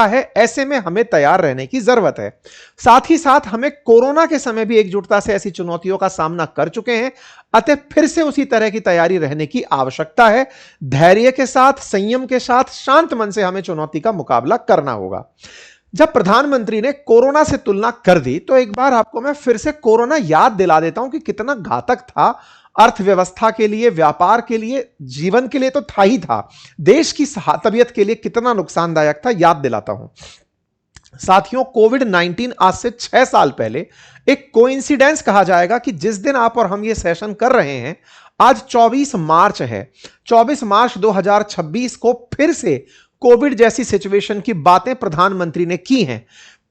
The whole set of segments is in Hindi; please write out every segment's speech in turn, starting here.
है, ऐसे में हमें तैयार रहने की जरूरत है। साथ ही साथ हमें कोरोना के समय भी एकजुटता से ऐसी चुनौतियों का सामना कर चुके हैं, अतः फिर से उसी तरह की तैयारी रहने की आवश्यकता है। धैर्य के साथ, संयम के साथ, शांत मन से हमें चुनौती का मुकाबला करना होगा। जब प्रधानमंत्री ने कोरोना से तुलना कर दी तो एक बार आपको मैं फिर से कोरोना याद दिला देता हूं कि कितना घातक था। अर्थव्यवस्था के लिए, व्यापार के लिए, जीवन के लिए तो था ही था, देश की तबीयत के लिए कितना नुकसानदायक था याद दिलाता हूं। साथियों, कोविड-19 आज से 6 साल पहले एक कोइंसिडेंस कहा जाएगा कि जिस दिन आप और हम ये सेशन कर रहे हैं, आज 24 मार्च है। 24 मार्च 2026 को फिर से कोविड जैसी सिचुएशन की बातें प्रधानमंत्री ने की हैं।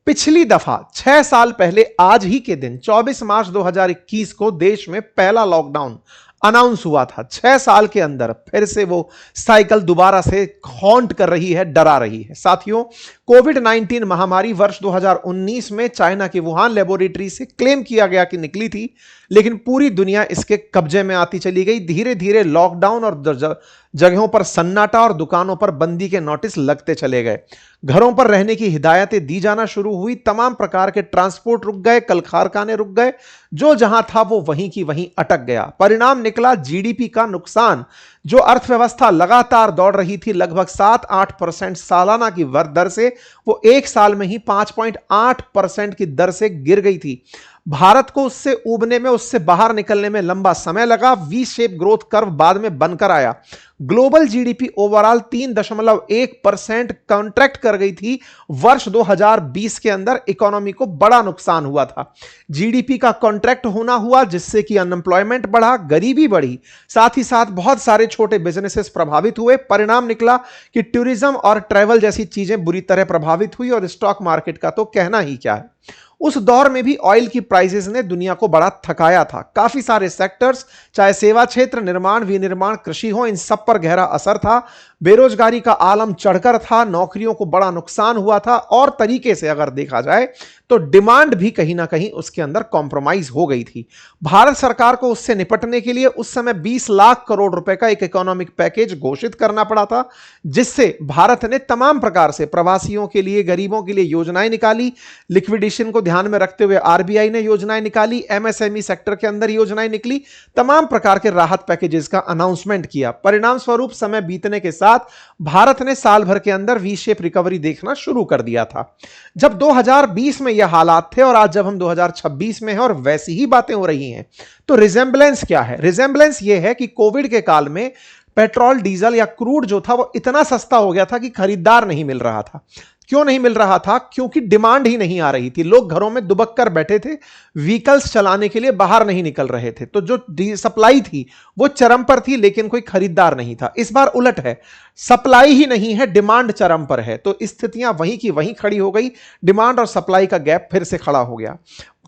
पिछली दफा 6 साल पहले आज ही के दिन 24 मार्च 2021 को देश में पहला लॉकडाउन अनाउंस हुआ था। 6 साल के अंदर फिर से वो साइकिल दोबारा से हॉन्ट कर रही है, डरा रही है। साथियों, कोविड-19 महामारी वर्ष 2019 में चाइना की वुहान लेबोरेटरी से क्लेम किया गया कि निकली थी, लेकिन पूरी दुनिया इसके कब्जे में आती चली गई। धीरे धीरे लॉकडाउन और जगहों पर सन्नाटा और दुकानों पर बंदी के नोटिस लगते चले गए। घरों पर रहने की हिदायतें दी जाना शुरू हुई। तमाम प्रकार के ट्रांसपोर्ट रुक गए, कल कारखाने रुक गए, जो जहां था वो वहीं की वहीं अटक गया। परिणाम निकला जीडीपी का नुकसान। जो अर्थव्यवस्था लगातार दौड़ रही थी लगभग 7-8% सालाना की दर से, वो एक साल में ही 5.8% की दर से गिर गई थी। भारत को उससे उबने में, उससे बाहर निकलने में लंबा समय लगा। वी शेप ग्रोथ कर्व बाद में बनकर आया। ग्लोबल जीडीपी ओवरऑल 3.1% कॉन्ट्रैक्ट कर गई थी। वर्ष 2020 के अंदर इकोनॉमी को बड़ा नुकसान हुआ था। जीडीपी का कॉन्ट्रैक्ट होना हुआ, जिससे कि अनएम्प्लॉयमेंट बढ़ा, गरीबी बढ़ी, साथ ही साथ बहुत सारे छोटे बिजनेसेस प्रभावित हुए। परिणाम निकला कि टूरिज्म और ट्रैवल जैसी चीजें बुरी तरह प्रभावित हुई, और स्टॉक मार्केट का तो कहना ही क्या है। उस दौर में भी ऑयल की प्राइसेस ने दुनिया को बड़ा थकाया था। काफी सारे सेक्टर्स, चाहे सेवा क्षेत्र, निर्माण, विनिर्माण, कृषि हो, इन सब पर गहरा असर था। बेरोजगारी का आलम चढ़कर था, नौकरियों को बड़ा नुकसान हुआ था, और तरीके से अगर देखा जाए तो डिमांड भी कहीं ना कहीं उसके अंदर कॉम्प्रोमाइज हो गई थी। भारत सरकार को उससे निपटने के लिए उस समय 20 लाख करोड़ रुपए का एक इकोनॉमिक पैकेज घोषित करना पड़ा था, जिससे भारत ने तमाम प्रकार से प्रवासियों के लिए, गरीबों के लिए योजनाएं निकाली। लिक्विडेशन को ध्यान में रखते हुए आरबीआई ने योजनाएं निकाली, एमएसएमई सेक्टर के अंदर योजनाएं निकली, तमाम प्रकार के राहत पैकेजेस का अनाउंसमेंट किया। परिणाम स्वरूप समय बीतने के साथ भारत ने साल भर के अंदर वी शेप रिकवरी देखना शुरू कर दिया था। जब 2020 में यह हालात थे और आज जब हम 2026 में हैं और वैसी ही बातें हो रही हैं, तो रिजेंबलेंस क्या है? रिजेंबलेंस यह है कि कोविड के काल में पेट्रोल, डीजल या क्रूड जो था वो इतना सस्ता हो गया था कि खरीदार नहीं मिल रहा था। क्यों नहीं मिल रहा था? क्योंकि डिमांड ही नहीं आ रही थी। लोग घरों में दुबक कर बैठे थे, व्हीकल्स चलाने के लिए बाहर नहीं निकल रहे थे, तो जो सप्लाई थी वो चरम पर थी, लेकिन कोई खरीदार नहीं था। इस बार उलट है, सप्लाई ही नहीं है, डिमांड चरम पर है, तो स्थितियां वहीं की वहीं खड़ी हो गई। डिमांड और सप्लाई का गैप फिर से खड़ा हो गया।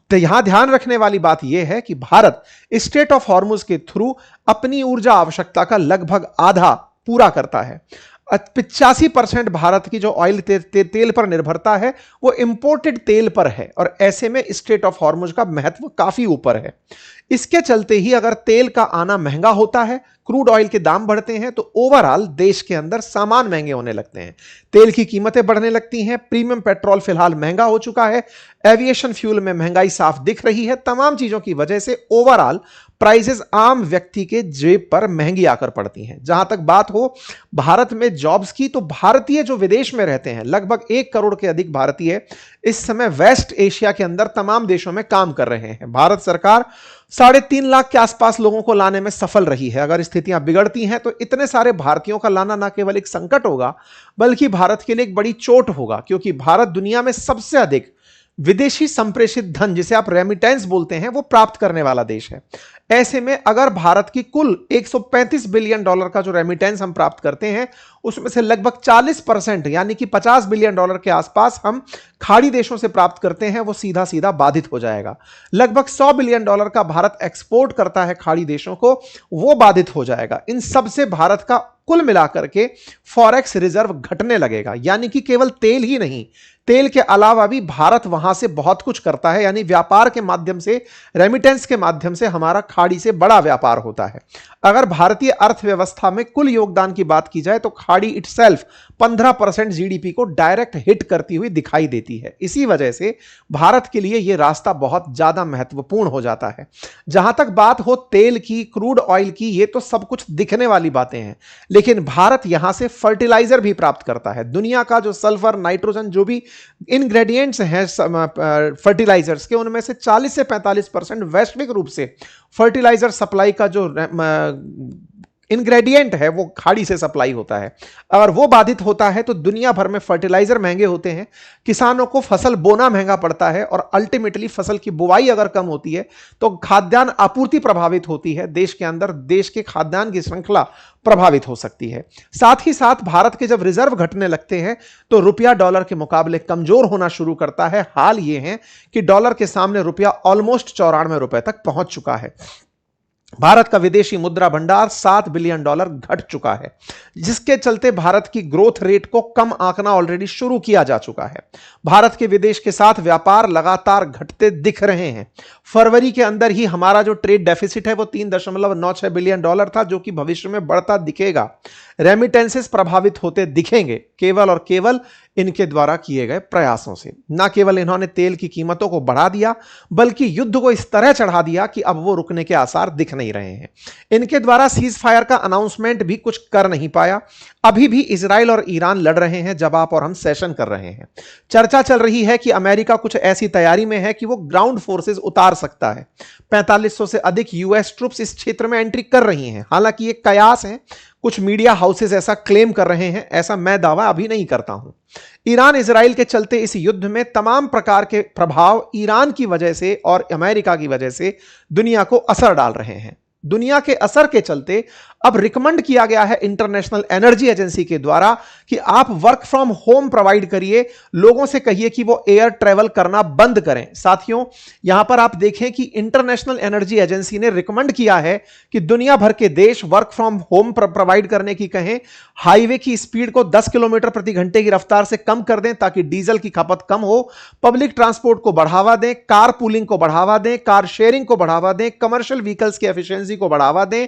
तो यहां ध्यान रखने वाली बात यह है कि भारत स्ट्रेट ऑफ हॉर्मुज के थ्रू अपनी ऊर्जा आवश्यकता का लगभग आधा पूरा करता है। 85% भारत की जो ऑयल तेल पर निर्भरता है वो इंपोर्टेड तेल पर है, और ऐसे में स्ट्रेट ऑफ हॉर्मुज का महत्व काफी ऊपर है। इसके चलते ही अगर तेल का आना महंगा होता है, क्रूड ऑयल के दाम बढ़ते हैं, तो ओवरऑल देश के अंदर सामान महंगे होने लगते हैं, तेल की कीमतें बढ़ने लगती हैं। प्रीमियम पेट्रोल फिलहाल महंगा हो चुका है, एविएशन फ्यूल में महंगाई साफ दिख रही है। तमाम चीजों की वजह से ओवरऑल प्राइसेस आम व्यक्ति के जेब पर महंगी आकर पड़ती हैं। जहां तक बात हो भारत में जॉब्स की, तो भारतीय जो विदेश में रहते हैं, लगभग 1 करोड़ के अधिक भारतीय इस समय वेस्ट एशिया के अंदर तमाम देशों में काम कर रहे हैं। भारत सरकार 3.5 लाख के आसपास लोगों को लाने में सफल रही है। अगर स्थितियां बिगड़ती हैं तो इतने सारे भारतीयों का लाना न केवल एक संकट होगा, बल्कि भारत के लिए एक बड़ी चोट होगा, क्योंकि भारत दुनिया में सबसे अधिक विदेशी संप्रेषित धन, जिसे आप रेमिटेंस बोलते हैं, वो प्राप्त करने वाला देश है। ऐसे में अगर भारत की कुल $135 बिलियन का जो रेमिटेंस हम प्राप्त करते हैं, उसमें से लगभग 40% यानी कि $50 बिलियन के आसपास हम खाड़ी देशों से प्राप्त करते हैं, वो सीधा सीधा बाधित हो जाएगा। लगभग $100 बिलियन का भारत एक्सपोर्ट करता है खाड़ी देशों को, वो बाधित हो जाएगा। इन सब से भारत का कुल मिलाकर के फॉरेक्स रिजर्व घटने लगेगा। यानी कि केवल तेल ही नहीं, तेल के अलावा भी भारत वहां से बहुत कुछ करता है, यानी व्यापार के माध्यम से, रेमिटेंस के माध्यम से हमारा खाड़ी से बड़ा व्यापार होता है। अगर भारतीय अर्थव्यवस्था में कुल योगदान की बात की जाए तो खाड़ी इटसेल्फ 15% जीडीपी को डायरेक्ट हिट करती हुई दिखाई देती है। इसी वजह से भारत के लिए यह रास्ता बहुत ज्यादा महत्वपूर्ण हो जाता है। जहां तक बात हो तेल की, क्रूड ऑयल की, ये तो सब कुछ दिखने वाली बातें हैं, लेकिन भारत यहां से फर्टिलाइजर भी प्राप्त करता है। दुनिया का जो सल्फर, नाइट्रोजन, जो भी इंग्रेडिएंट्स हैं फर्टिलाइजर्स के, उनमें से 40 से 45% वैश्विक रूप से फर्टिलाइजर सप्लाई का जो इंग्रेडिएंट है वो खाड़ी से सप्लाई होता है। अगर वो बाधित होता है तो दुनिया भर में फर्टिलाइजर महंगे होते हैं, किसानों को फसल बोना महंगा पड़ता है, और अल्टीमेटली फसल की बुवाई अगर कम होती है तो खाद्यान्न आपूर्ति प्रभावित होती है। देश के अंदर देश के खाद्यान्न की श्रृंखला प्रभावित हो सकती है। साथ ही साथ भारत के जब रिजर्व घटने लगते हैं तो रुपया डॉलर के मुकाबले कमजोर होना शुरू करता है। हाल ये है कि डॉलर के सामने रुपया ऑलमोस्ट 94 रुपए तक पहुंच चुका है। भारत का विदेशी मुद्रा भंडार $7 बिलियन घट चुका है, जिसके चलते भारत की ग्रोथ रेट को कम आंकना ऑलरेडी शुरू किया जा चुका है। भारत के विदेश के साथ व्यापार लगातार घटते दिख रहे हैं। फरवरी के अंदर ही हमारा जो ट्रेड डेफिसिट है वो $3.96 बिलियन था, जो कि भविष्य में बढ़ता दिखेगा। रेमिटेंसेस प्रभावित होते दिखेंगे केवल और केवल इनके द्वारा किए गए प्रयासों से। न केवल इन्होंने तेल की कीमतों को बढ़ा दिया, बल्कि युद्ध को इस तरह चढ़ा दिया कि अब वो रुकने के आसार दिख नहीं रहे हैं। इनके द्वारा सीज फायर का अनाउंसमेंट भी कुछ कर नहीं पाया। अभी भी इजराइल और ईरान लड़ रहे हैं जब आप और हम सेशन कर रहे हैं। चर्चा चल रही है कि अमेरिका कुछ ऐसी तैयारी में है कि वो ग्राउंड फोर्सेस उतार सकता है। 4500 से अधिक यूएस ट्रुप्स इस क्षेत्र में एंट्री कर रही हैं। हालांकि ये कयास है, कुछ मीडिया हाउसेस ऐसा क्लेम कर रहे हैं, ऐसा मैं दावा अभी नहीं करता हूं। ईरान इजराइल के चलते इस युद्ध में तमाम प्रकार के प्रभाव ईरान की वजह से और अमेरिका की वजह से दुनिया को असर डाल रहे हैं। दुनिया के असर के चलते अब रिकमेंड किया गया है इंटरनेशनल एनर्जी एजेंसी के द्वारा कि आप वर्क फ्रॉम होम प्रोवाइड करिए, लोगों से कहिए कि वो एयर ट्रैवल करना बंद करें। साथियों, यहां पर आप देखें कि इंटरनेशनल एनर्जी एजेंसी ने रिकमेंड किया है कि दुनिया भर के देश वर्क फ्रॉम होम प्रोवाइड करने की कहें, हाईवे की स्पीड को 10 किलोमीटर प्रति घंटे की रफ्तार से कम कर दें ताकि डीजल की खपत कम हो, पब्लिक ट्रांसपोर्ट को बढ़ावा दें, कार पूलिंग को बढ़ावा दें, कार शेयरिंग को बढ़ावा दें, कमर्शियल व्हीकल्स की एफिशिएंसी को बढ़ावा दें,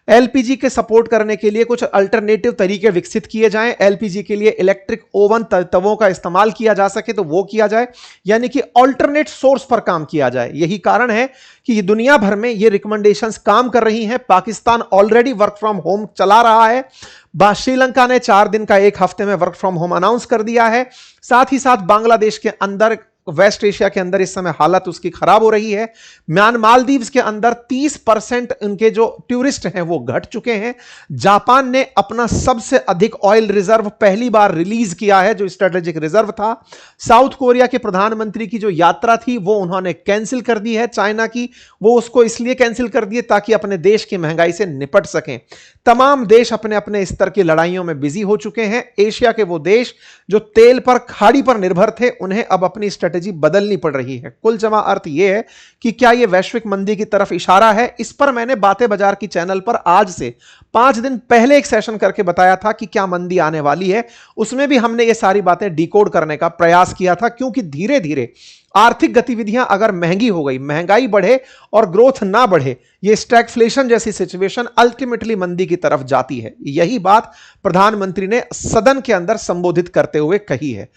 एलपीजी के सपोर्ट करने के लिए कुछ अल्टरनेटिव तरीके विकसित किए जाएं। एलपीजी के लिए इलेक्ट्रिक ओवन तवों का इस्तेमाल किया जा सके तो वो किया जाए, यानी कि अल्टरनेट सोर्स पर काम किया जाए। यही कारण है कि ये दुनिया भर में ये रिकमेंडेशंस काम कर रही हैं। Pakistan already work from home चला रहा है। श्रीलंका ने 4 दिन का 1 हफ्ते में वर्क फ्रॉम होम अनाउंस कर दिया है। साथ ही साथ बांग्लादेश के अंदर, वेस्ट एशिया के अंदर इस समय हालत उसकी खराब हो रही है। मालदीव्स के अंदर 30% उनके जो टूरिस्ट हैं वो घट चुके हैं। जापान ने अपना सबसे अधिक ऑयल रिजर्व पहली बार रिलीज किया है, जो स्ट्रेटेजिक रिजर्व था। साउथ कोरिया के प्रधानमंत्री की जो यात्रा थी वो उन्होंने कैंसिल कर दी है। चाइना की वो उसको इसलिए कैंसिल कर दिए ताकि अपने देश की महंगाई से निपट सकें। तमाम देश अपने अपने स्तर की लड़ाइयों में बिजी हो चुके हैं। एशिया के वो देश जो तेल पर, खाड़ी पर निर्भर थे, उन्हें अब अपनी स्ट्रेटेजी बदलनी पड़ रही है। कुल जमा अर्थ यह है कि क्या यह वैश्विक मंदी की तरफ इशारा है। इस पर मैंने बातें बाजार की चैनल पर आज से 5 दिन पहले एक सेशन करके बताया था कि क्या मंदी आने वाली है। उसमें भी हमने ये सारी बातें डिकोड करने का प्रयास किया था, क्योंकि धीरे धीरे आर्थिक गतिविधियां अगर महंगी हो गई, महंगाई बढ़े और ग्रोथ ना बढ़े, ये स्टैगफ्लेशन जैसी सिचुएशन अल्टीमेटली मंदी की तरफ जाती है। यही बात प्रधानमंत्री ने सदन के अंदर संबोधित करते हुए कही है।